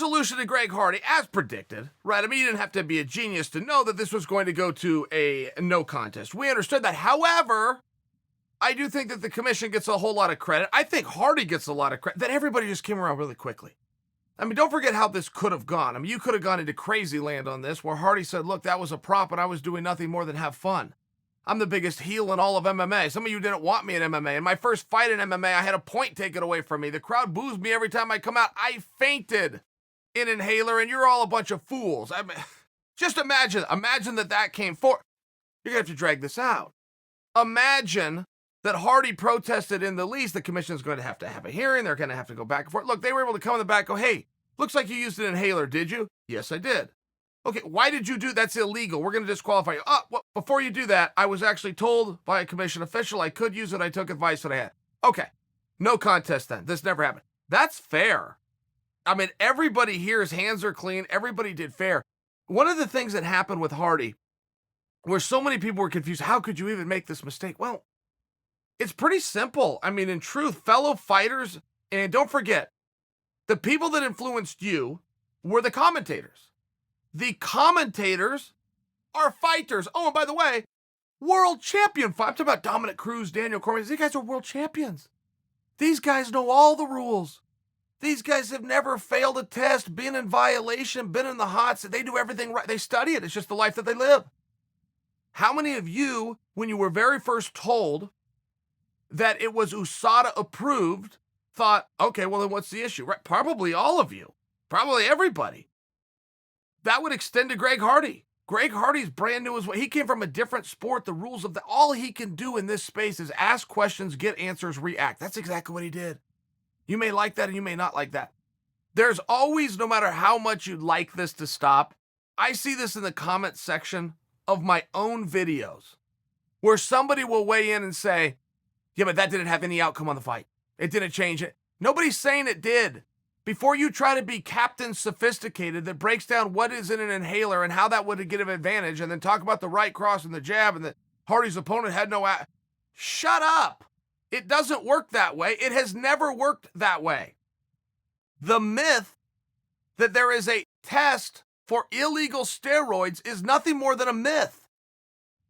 resolution to Greg Hardy, as predicted, right? I mean, you didn't have to be a genius to know that this was going to go to a no contest. We understood that. However, I do think that the commission gets a whole lot of credit. I think Hardy gets a lot of credit. That everybody just came around really quickly. I mean, don't forget how this could have gone. I mean, you could have gone into crazy land on this, where Hardy said, look, that was a prop and I was doing nothing more than have fun. I'm the biggest heel in all of MMA. Some of you didn't want me in MMA. In my first fight in MMA, I had a point taken away from me. The crowd boos me every time I come out. I fainted in Inhaler, and you're all a bunch of fools. I mean, just imagine that came forth. You're going to have to drag this out. Imagine that Hardy protested in the least. The commission's going to have a hearing. They're going to have to go back and forth. Look, they were able to come in the back and go, hey, looks like you used an inhaler, did you? Yes, I did. Okay, why did you do that's illegal? We're going to disqualify you. Oh, well, before you do that, I was actually told by a commission official I could use it. I took advice that I had. Okay, no contest then. This never happened. That's fair. I mean, everybody here's hands are clean. Everybody did fair. One of the things that happened with Hardy, where so many people were confused, how could you even make this mistake? Well, it's pretty simple. I mean, in truth, fellow fighters, and don't forget, the people that influenced you were the commentators. The commentators are fighters. Oh, and by the way, world champion fight. I'm talking about Dominic Cruz, Daniel Cormier. These guys are world champions. These guys know all the rules. These guys have never failed a test, been in violation, been in the hot seat. They do everything right. They study it. It's just the life that they live. How many of you, when you were very first told that it was USADA approved, thought, okay, well, then what's the issue? Right? Probably all of you. Probably everybody. That would extend to Greg Hardy. Greg Hardy's brand new as well. He came from a different sport. The rules of all he can do in this space is ask questions, get answers, react. That's exactly what he did. You may like that and you may not like that. There's always, no matter how much you'd like this to stop, I see this in the comment section of my own videos, where somebody will weigh in and say, yeah, but that didn't have any outcome on the fight. It didn't change it. Nobody's saying it did. Before you try to be Captain Sophisticated that breaks down what is in an inhaler and how that would give him advantage, and then talk about the right cross and the jab and that Hardy's opponent had no... Shut up. It doesn't work that way. It has never worked that way. The myth that there is a test for illegal steroids is nothing more than a myth.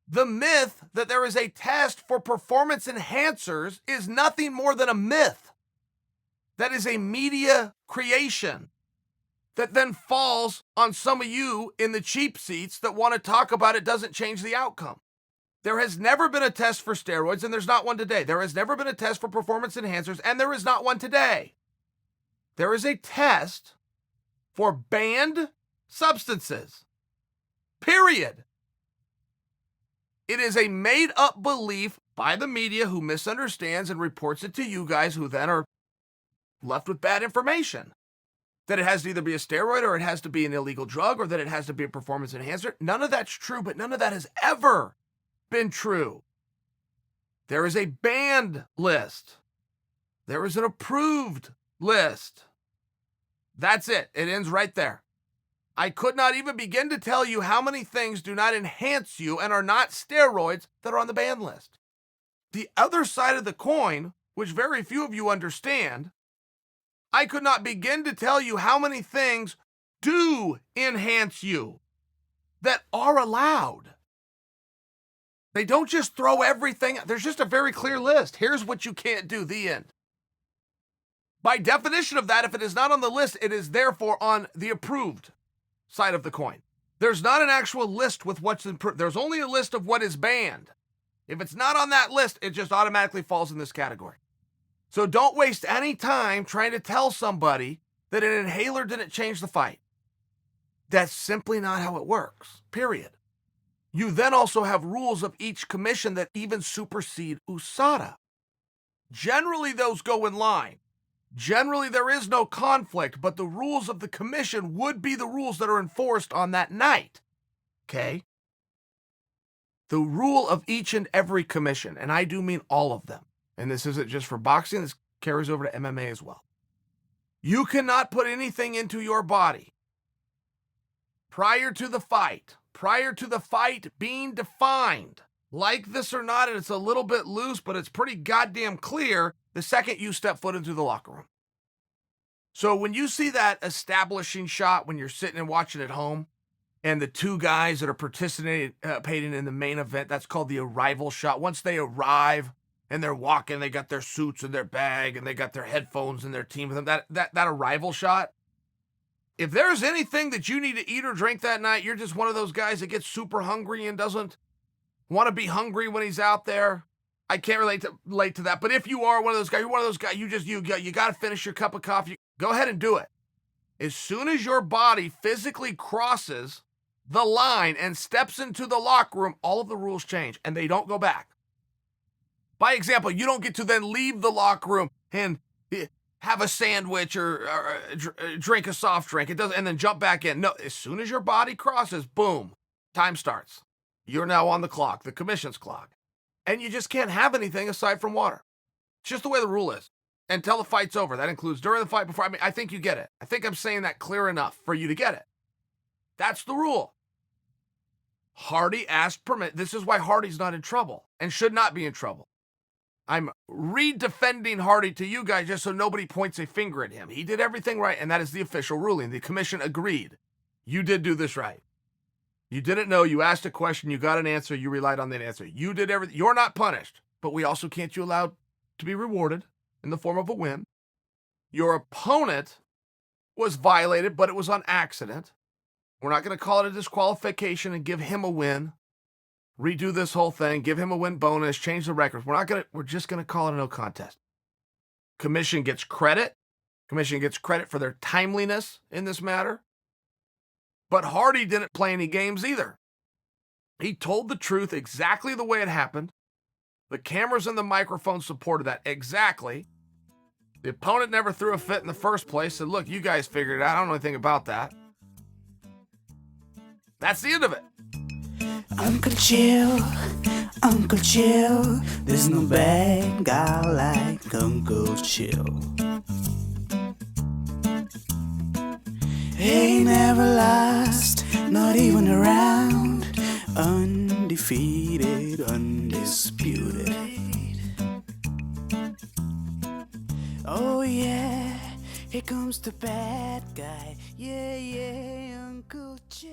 The myth that there is a test for performance enhancers is nothing more than a myth. That is a media creation that then falls on some of you in the cheap seats that want to talk about it doesn't change the outcome. There has never been a test for steroids, and there's not one today. There has never been a test for performance enhancers, and there is not one today. There is a test for banned substances. Period. It is a made-up belief by the media who misunderstands and reports it to you guys, who then are left with bad information. That it has to either be a steroid, or it has to be an illegal drug, or that it has to be a performance enhancer. None of that's true, but none of that has ever been true. There is a banned list. There is an approved list. That's it. It ends right there. I could not even begin to tell you how many things do not enhance you and are not steroids that are on the banned list. The other side of the coin, which very few of you understand, I could not begin to tell you how many things do enhance you that are allowed. They don't just throw everything. There's just a very clear list. Here's what you can't do, the end. By definition of that, if it is not on the list, it is therefore on the approved side of the coin. There's not an actual list with what's approved. There's only a list of what is banned. If it's not on that list, it just automatically falls in this category. So don't waste any time trying to tell somebody that an inhaler didn't change the fight. That's simply not how it works, period. You then also have rules of each commission that even supersede USADA. Generally, those go in line. Generally, there is no conflict, but the rules of the commission would be the rules that are enforced on that night. Okay? The rule of each and every commission, and I do mean all of them, and this isn't just for boxing, this carries over to MMA as well. You cannot put anything into your body prior to the fight being defined, like this or not, and it's a little bit loose, but it's pretty goddamn clear the second you step foot into the locker room. So when you see that establishing shot when you're sitting and watching at home, and the two guys that are participating in the main event, that's called the arrival shot. Once they arrive and they're walking, they got their suits and their bag, and they got their headphones and their team with them. That arrival shot. If there's anything that you need to eat or drink that night, you're just one of those guys that gets super hungry and doesn't want to be hungry when he's out there. I can't relate to that. But if you are one of those guys, you're one of those guys, you got to finish your cup of coffee. Go ahead and do it. As soon as your body physically crosses the line and steps into the locker room, all of the rules change and they don't go back. By example, you don't get to then leave the locker room and have a sandwich or drink a soft drink. It doesn't, and then jump back in. No, as soon as your body crosses, boom, time starts. You're now on the clock, the commission's clock. And you just can't have anything aside from water. It's just the way the rule is. Until the fight's over. That includes during the fight, before. I think you get it. I think I'm saying that clear enough for you to get it. That's the rule. Hardy asked permit. This is why Hardy's not in trouble and should not be in trouble. I'm re-defending Hardy to you guys just so nobody points a finger at him. He did everything right, and that is the official ruling. The commission agreed. You did do this right. You didn't know. You asked a question. You got an answer. You relied on that answer. You did everything. You're not punished, but we also can't you allowed to be rewarded in the form of a win. Your opponent was violated, but it was on accident. We're not going to call it a disqualification and give him a win. Redo this whole thing, give him a win bonus, change the records. We're just going to call it a no contest. Commission gets credit. Commission gets credit for their timeliness in this matter. But Hardy didn't play any games either. He told the truth exactly the way it happened. The cameras and the microphone supported that exactly. The opponent never threw a fit in the first place. Said, look, you guys figured it out. I don't know anything about that. That's the end of it. Uncle Chill, there's no bad guy like Uncle Chill. He never lost, not even a round, undefeated, undisputed. Oh yeah, here comes the bad guy, yeah, Uncle Chill.